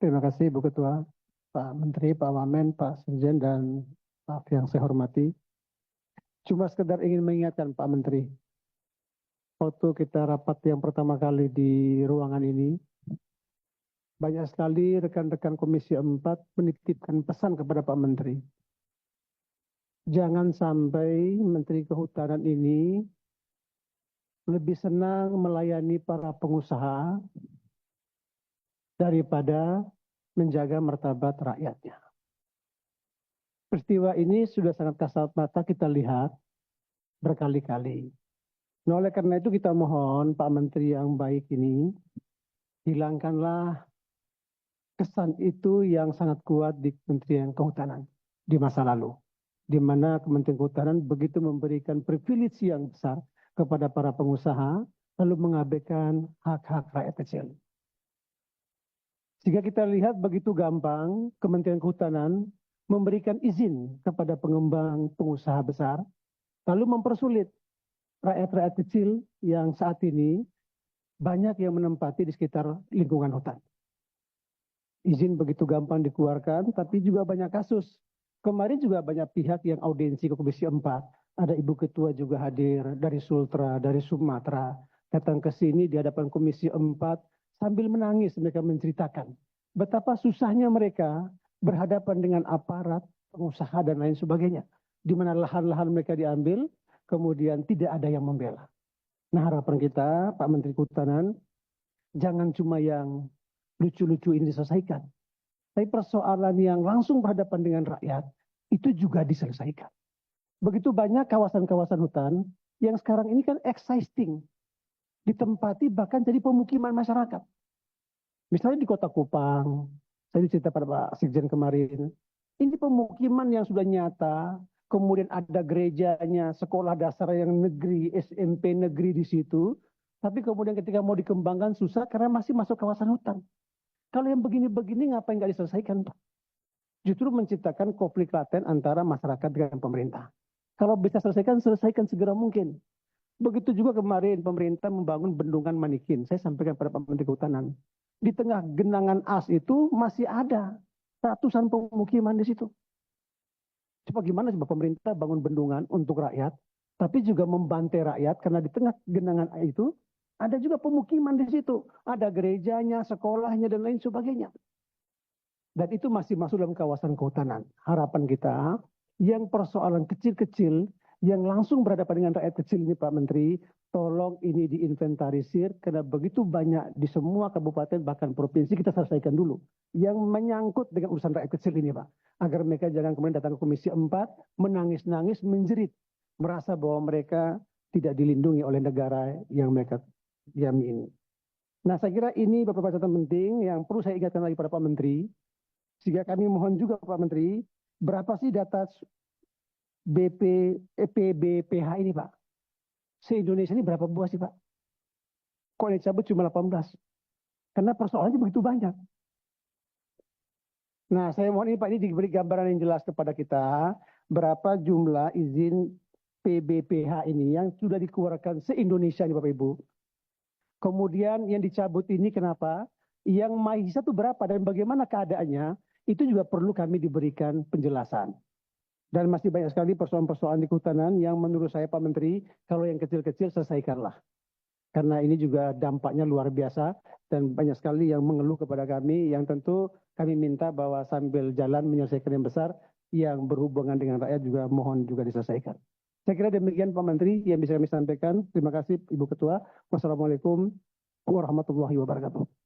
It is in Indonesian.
Terima kasih Bu Ketua, Pak Menteri, Pak Wamen, Pak Sekjen, dan Pak yang saya hormati. Cuma sekedar ingin mengingatkan Pak Menteri, waktu kita rapat yang pertama kali di ruangan ini, banyak sekali rekan-rekan Komisi 4 menitipkan pesan kepada Pak Menteri. Jangan sampai Menteri Kehutanan ini lebih senang melayani para pengusaha daripada menjaga martabat rakyatnya. Peristiwa ini sudah sangat kasat mata kita lihat berkali-kali. Nah, oleh karena itu kita mohon Pak Menteri yang baik ini, hilangkanlah kesan itu yang sangat kuat di Kementerian Kehutanan di masa lalu, di mana Kementerian Kehutanan begitu memberikan privilege yang besar kepada para pengusaha, lalu mengabaikan hak-hak rakyat kecil. Sehingga kita lihat begitu gampang Kementerian Kehutanan memberikan izin kepada pengembang pengusaha besar, lalu mempersulit rakyat-rakyat kecil yang saat ini banyak yang menempati di sekitar lingkungan hutan. Izin begitu gampang dikeluarkan, tapi juga banyak kasus. Kemarin juga banyak pihak yang audiensi ke Komisi 4. Ada Ibu Ketua juga hadir dari Sultra, dari Sumatera. Datang ke sini di hadapan Komisi 4 sambil menangis mereka menceritakan betapa susahnya mereka berhadapan dengan aparat, pengusaha, dan lain sebagainya. Di mana lahan-lahan mereka diambil, kemudian tidak ada yang membela. Nah, harapan kita, Pak Menteri Kehutanan, jangan cuma yang lucu-lucu ini diselesaikan, tapi persoalan yang langsung berhadapan dengan rakyat itu juga diselesaikan. Begitu banyak kawasan-kawasan hutan yang sekarang ini kan existing, ditempati bahkan jadi pemukiman masyarakat. Misalnya di Kota Kupang, saya cerita pada Pak Sekjen kemarin, ini pemukiman yang sudah nyata, kemudian ada gerejanya, sekolah dasar yang negeri, SMP negeri di situ, tapi kemudian ketika mau dikembangkan susah karena masih masuk kawasan hutan. Kalau yang begini-begini ngapain nggak diselesaikan, Pak? Justru menciptakan konflik laten antara masyarakat dengan pemerintah. Kalau bisa selesaikan, selesaikan segera mungkin. Begitu juga kemarin pemerintah membangun bendungan Manikin. Saya sampaikan pada Pak Menteri Kehutanan. Di tengah genangan as itu masih ada ratusan pemukiman di situ. Coba gimana coba pemerintah bangun bendungan untuk rakyat, tapi juga membantai rakyat karena di tengah genangan itu ada juga pemukiman di situ. Ada gerejanya, sekolahnya, dan lain sebagainya. Dan itu masih masuk dalam kawasan kehutanan. Harapan kita, yang persoalan kecil-kecil, yang langsung berhadapan dengan rakyat kecil ini Pak Menteri, tolong ini diinventarisir, karena begitu banyak di semua kabupaten, bahkan provinsi, kita selesaikan dulu. Yang menyangkut dengan urusan rakyat kecil ini Pak. Agar mereka jangan kemudian datang ke Komisi 4, menangis-nangis, menjerit, merasa bahwa mereka tidak dilindungi oleh negara yang mereka diami ini. Nah, saya kira ini beberapa catatan penting yang perlu saya ingatkan lagi pada Pak Menteri, sehingga kami mohon juga Pak Menteri, berapa sih data PBPH ini Pak? Se-Indonesia ini berapa buah sih Pak? Kok yang dicabut cuma 18? Karena persoalannya begitu banyak. Nah, saya mohon ini Pak, ini diberi gambaran yang jelas kepada kita, berapa jumlah izin PBPH ini yang sudah dikeluarkan se-Indonesia ini Bapak Ibu. Kemudian yang dicabut ini kenapa? Yang mahasiswa itu berapa dan bagaimana keadaannya? Itu juga perlu kami diberikan penjelasan. Dan masih banyak sekali persoalan-persoalan di kehutanan yang menurut saya Pak Menteri, kalau yang kecil-kecil selesaikanlah. Karena ini juga dampaknya luar biasa dan banyak sekali yang mengeluh kepada kami yang tentu kami minta bahwa sambil jalan menyelesaikan yang besar yang berhubungan dengan rakyat juga mohon juga diselesaikan. Saya kira demikian Pak Menteri yang bisa kami sampaikan. Terima kasih Ibu Ketua. Wassalamualaikum warahmatullahi wabarakatuh.